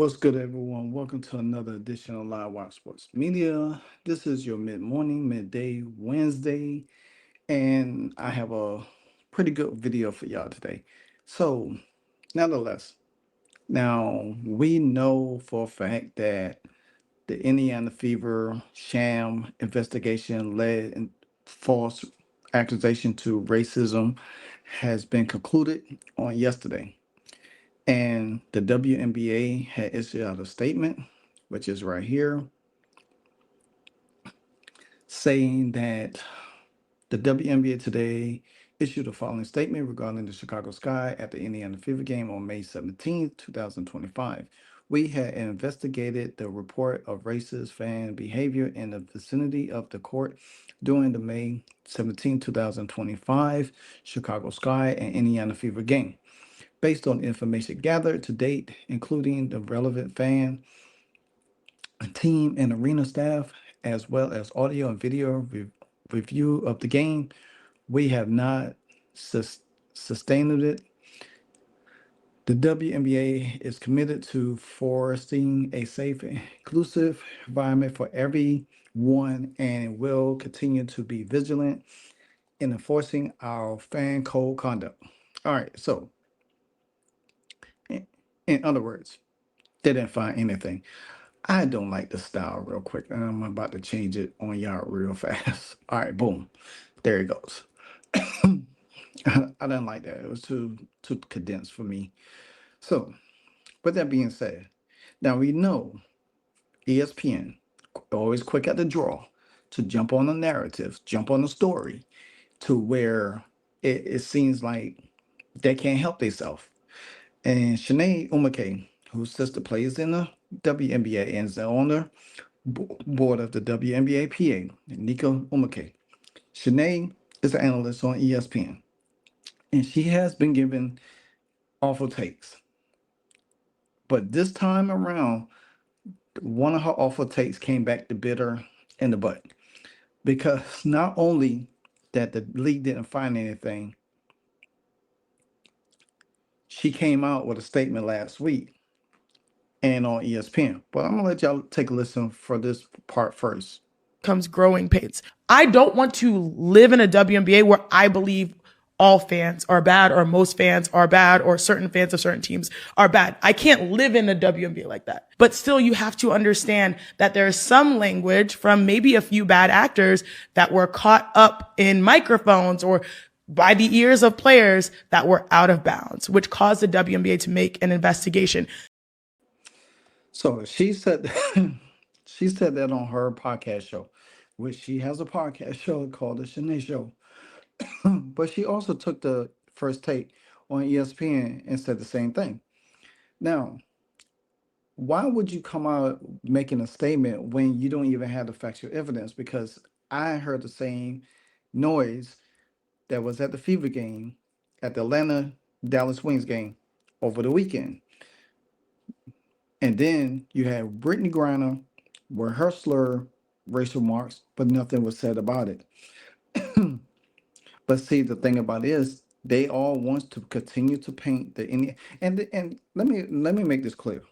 What's good, everyone? Welcome to another edition of Live Watch Sports Media. This is your mid-morning, midday Wednesday, and I have a pretty good video for y'all today. So, nonetheless, now we know for a fact that the Indiana Fever sham investigation led in false accusation to racism has been concluded on yesterday. And the WNBA had issued out a statement, which is right here, saying that the WNBA today issued a following statement regarding the Chicago Sky at the Indiana Fever game on May 17th, 2025. We had investigated the report of racist fan behavior in the vicinity of the court during the May 17th, 2025 Chicago Sky and Indiana Fever game. Based on information gathered to date, including the relevant fan, team, and arena staff, as well as audio and video review of the game, we have not sustained it. The WNBA is committed to fostering a safe and inclusive environment for everyone and will continue to be vigilant in enforcing our fan code conduct. All right, so in other words, they didn't find anything. I don't like the style real quick, and I'm about to change it on y'all real fast. All right, boom. There it goes. I didn't like that. It was too condensed for me. So, with that being said, now we know ESPN always quick at the draw to jump on the narrative, jump on the story, to where it seems like they can't help themselves. And Chiney Ogwumike, whose sister plays in the WNBA and is the owner board of the WNBA PA, Nika Umake. Shanae is an analyst on ESPN, and she has been given awful takes. But this time around, one of her awful takes came back to bit her in the butt. Because not only that the league didn't find anything, she came out with a statement last week and on ESPN. But I'm going to let y'all take a listen for this part first. Comes growing pains. I don't want to live in a WNBA where I believe all fans are bad or most fans are bad or certain fans of certain teams are bad. I can't live in a WNBA like that. But still, you have to understand that there is some language from maybe a few bad actors that were caught up in microphones or by the ears of players that were out of bounds, which caused the WNBA to make an investigation. So she said she said that on her podcast show, which she has a podcast show called the Shanae Show. But she also took the first take on ESPN and said the same thing. Now, why would you come out making a statement when you don't even have the factual evidence? Because I heard the same noise that was at the Fever game, at the Atlanta Dallas Wings game over the weekend. And then you have Brittany Griner with her slur racial marks, but nothing was said about it. But see, the thing about it is they all want to continue to paint the Indian, and let me make this clear.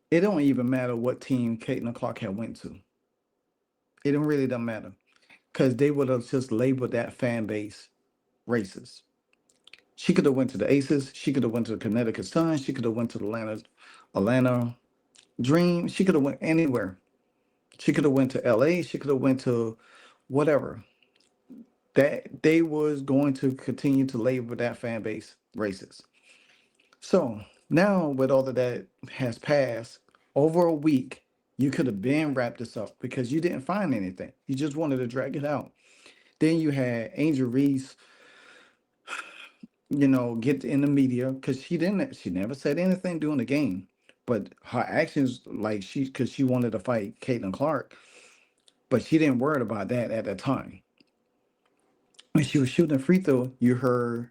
It don't even matter what team Caitlin Clark had went to. It don't really doesn't matter because they would have just labeled that fan base racist. She could have went to the Aces. She could have went to the Connecticut Sun. She could have went to the Atlanta Dream. She could have went anywhere. She could have went to LA. She could have went to whatever. That they was going to continue to label that fan base racist. So now with all of that has passed over a week, you could have been wrapped this up because you didn't find anything. You just wanted to drag it out. Then you had Angel Reese, get in the media because she never said anything during the game. But her actions, like because she wanted to fight Caitlin Clark, but she didn't worry about that at that time. When she was shooting a free throw, you heard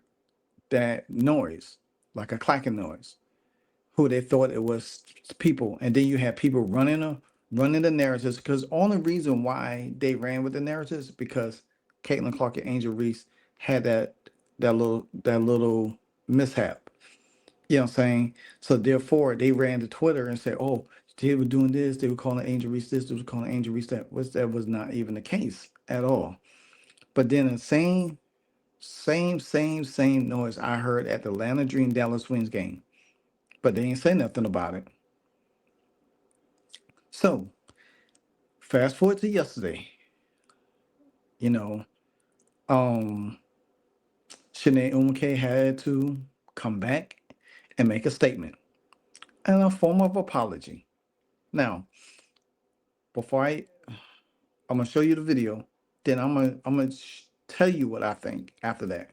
that noise, like a clacking noise. Who they thought it was people, and then you had people running the narratives. Because only reason why they ran with the narratives because Caitlin Clark and Angel Reese had that little mishap. You know what I'm saying? So therefore, they ran to Twitter and said, "Oh, they were doing this. They were calling Angel Reese this. They were calling Angel Reese that." Was that was not even the case at all. But then the same noise I heard at the Atlanta Dream Dallas Wings game, but they ain't say nothing about it. So fast forward to yesterday. You know, um, Chiney Ogwumike had to come back and make a statement and a form of apology. Now, before I'm gonna show you the video. Then I'm gonna tell you what I think after that.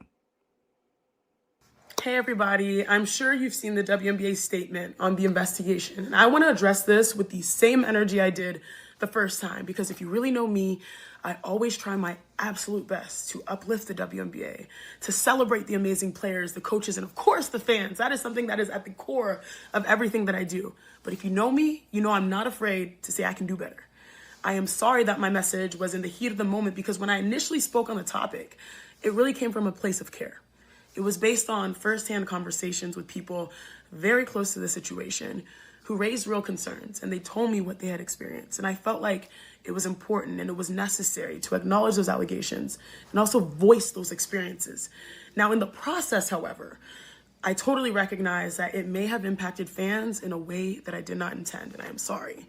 Hey everybody, I'm sure you've seen the WNBA statement on the investigation, and I want to address this with the same energy I did the first time, because if you really know me, I always try my absolute best to uplift the WNBA, to celebrate the amazing players, the coaches, and of course the fans. That is something that is at the core of everything that I do. But if you know me, you know I'm not afraid to say I can do better. I am sorry that my message was in the heat of the moment, because when I initially spoke on the topic, it really came from a place of care. It was based on firsthand conversations with people very close to the situation who raised real concerns, and they told me what they had experienced. And I felt like it was important and it was necessary to acknowledge those allegations and also voice those experiences. Now, in the process, however, I totally recognize that it may have impacted fans in a way that I did not intend, and I am sorry.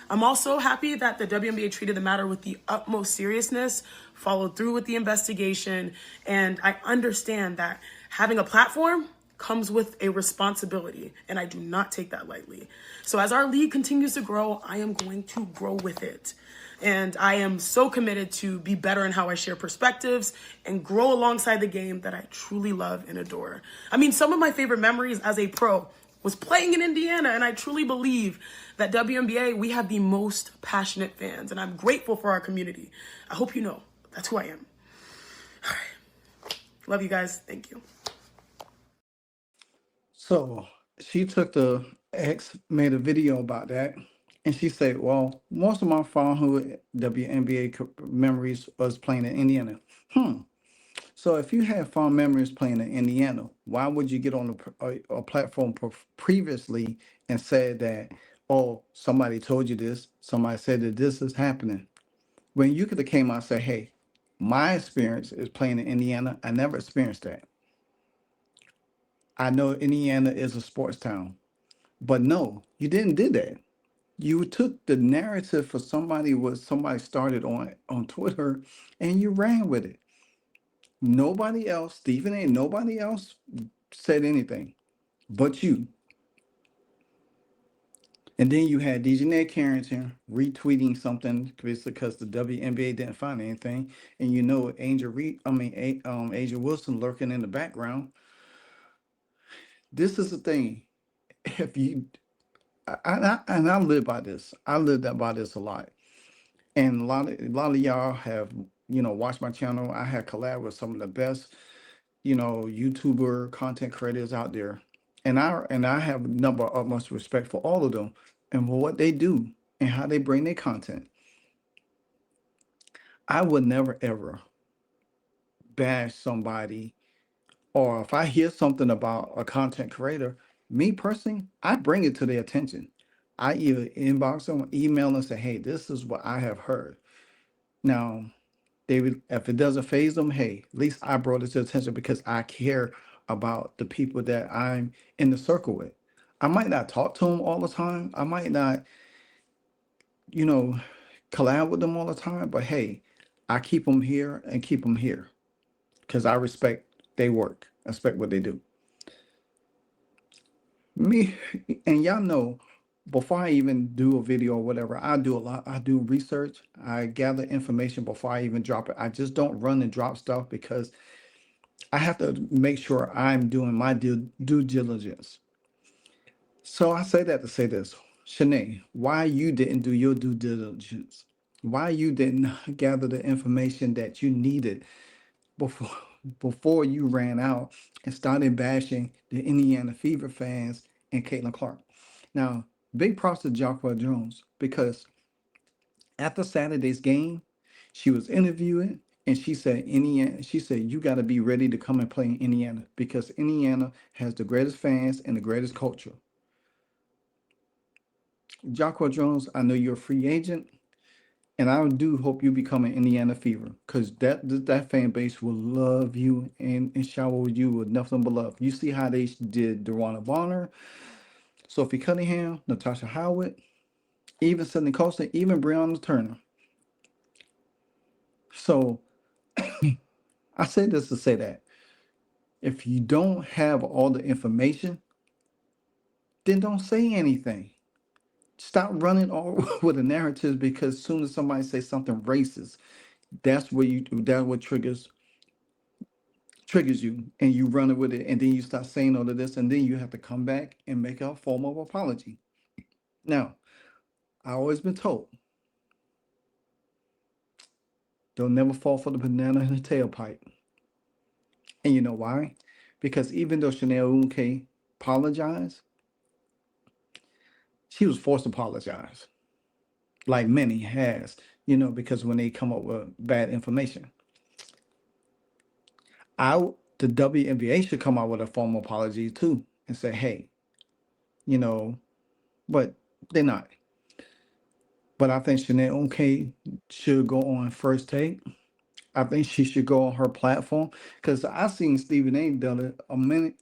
I'm also happy that the WNBA treated the matter with the utmost seriousness, followed through with the investigation, and I understand that having a platform comes with a responsibility, and I do not take that lightly. So as our league continues to grow, I am going to grow with it. And I am so committed to be better in how I share perspectives and grow alongside the game that I truly love and adore. I mean, some of my favorite memories as a pro was playing in Indiana, and I truly believe that WNBA, we have the most passionate fans, and I'm grateful for our community. I hope you know that's who I am. All right. Love you guys. Thank you. So she took the X, made a video about that, and she said, "Well, most of my childhood WNBA memories was playing in Indiana." Hmm. So if you had fond memories playing in Indiana, why would you get on a platform previously and said that, "Oh, somebody told you this, somebody said that this is happening," when you could have came out and said, "Hey, my experience is playing in Indiana. I never experienced that. I know Indiana is a sports town." But no, you didn't do that. You took the narrative for somebody, what somebody started on Twitter, and you ran with it. Nobody else, Stephen A. Nobody else said anything but you. And then you had DJ Carrington retweeting something because the WNBA didn't find anything, and you know Angel Reed, Angel Wilson lurking in the background. This is the thing. If you and I live by this, I live that by this a lot, and a lot of y'all have watched my channel. I have collab with some of the best YouTuber content creators out there, and I have a number of utmost respect for all of them and for what they do and how they bring their content. I would never ever bash somebody, or if I hear something about a content creator, me personally, I bring it to their attention. I either inbox them, email them, and say, "Hey, this is what I have heard." Now, David, if it doesn't phase them, hey, at least I brought it to attention because I care about the people that I'm in the circle with. I might not talk to them all the time. I might not, you know, collab with them all the time, but hey, I keep them here and keep them here because I respect their work. I respect what they do. Me and y'all know, before I even do a video or whatever, I do a lot. I do research. I gather information before I even drop it. I just don't run and drop stuff because I have to make sure I'm doing my due diligence. So I say that to say this, Shanae, why you didn't do your due diligence? Why you didn't gather the information that you needed before before you ran out and started bashing the Indiana Fever fans and Caitlin Clark? Now, big props to Jacqueline Jones because after Saturday's game, she was interviewed And she said, Indiana, she said, you got to be ready to come and play in Indiana because Indiana has the greatest fans and the greatest culture. Jocko Jones, I know you're a free agent, and I do hope you become an Indiana Fever because that fan base will love you and shower you with nothing but love. You see how they did Dewana Bonner, Sophie Cunningham, Natasha Howard, even Sidney Colson, even Breonna Turner. So I say this to say that if you don't have all the information, then don't say anything. Stop running all with the narratives because as soon as somebody says something racist, that's what triggers you and you run it with it and then you start saying all of this and then you have to come back and make a form of apology. Now, I always been told, don't never fall for the banana in the tailpipe. And you know why? Because even though Chiney Ogwumike apologized, she was forced to apologize, like many has, because when they come up with bad information. I the WNBA should come out with a formal apology too and say, hey, you know, but they're not. But I think Chiney Ogwumike should go on First Take. I think she should go on her platform because I seen Stephen A. done it a minute.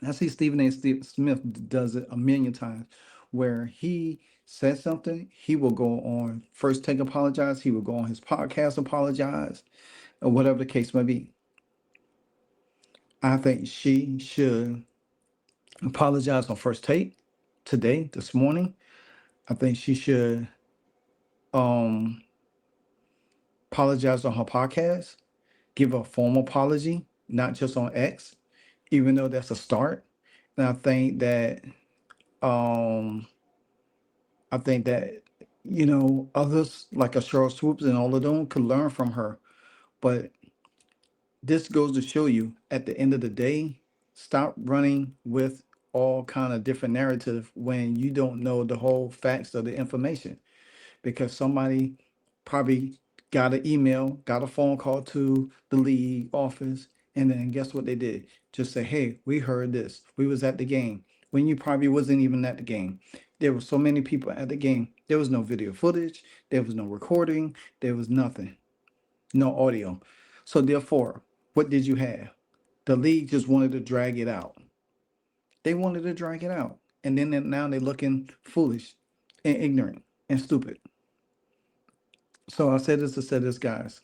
I see Stephen A. Smith does it a million times, where he says something, he will go on First Take apologize, he will go on his podcast apologize, or whatever the case may be. I think she should apologize on First Take today, this morning. I think she should apologize on her podcast, give a formal apology, not just on X, even though that's a start. And um I think that others like a Cheryl Swoops and all of them could learn from her. But this goes to show you at the end of the day, stop running with all kind of different narrative when you don't know the whole facts of the information. Because somebody probably got an email, got a phone call to the league office, and then guess what they did? Just say, hey, we heard this. We was at the game. When you probably wasn't even at the game. There were so many people at the game. There was no video footage. There was no recording. There was nothing. No audio. So therefore, what did you have? The league just wanted to drag it out. They wanted to drag it out. And then now they're looking foolish and ignorant and stupid. So I said this to say this, guys.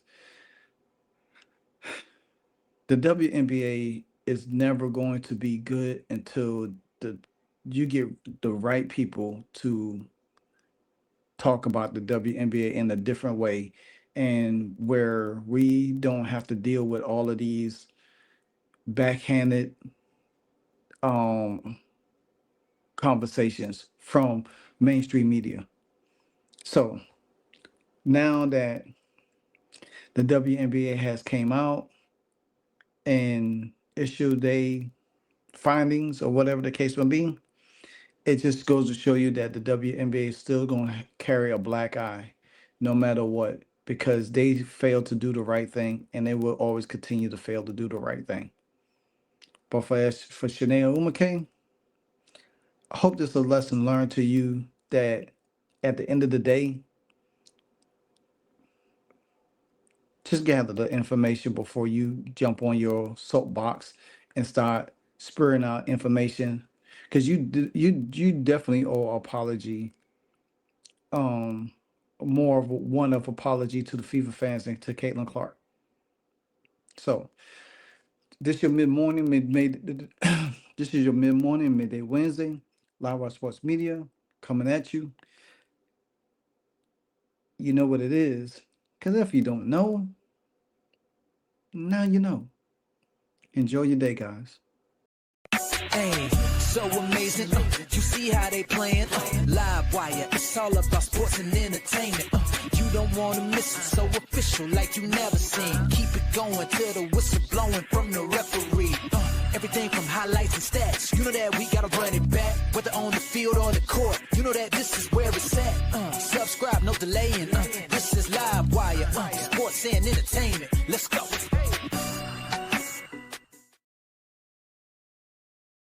The WNBA is never going to be good until you get the right people to talk about the WNBA in a different way, and where we don't have to deal with all of these backhanded conversations from mainstream media. So now that the WNBA has came out and issued their findings or whatever the case may be, it just goes to show you that the WNBA is still going to carry a black eye no matter what, because they failed to do the right thing and they will always continue to fail to do the right thing. But for Chiney Ogwumike, I hope this is a lesson learned to you that at the end of the day, just gather the information before you jump on your soapbox and start spurring out information, because you definitely owe apology, more of one of apology to the Fever fans and to Caitlin Clark. So this your this is your mid morning midday Wednesday Live Wire Sports Media coming at you. You know what it is, because if you don't know, now you know. Enjoy your day, guys. Hey, so amazing. You see how they playing? Live Wire, it's all about sports and entertainment. You don't want to miss it, so official like you never seen. Keep it going till the whistle blowing from the referee. Everything from highlights and stats. You know that we gotta run it back, whether on the field or the court. You know that this is where it's at. Subscribe, no delaying. This is Live Wire. entertainment. Let's go.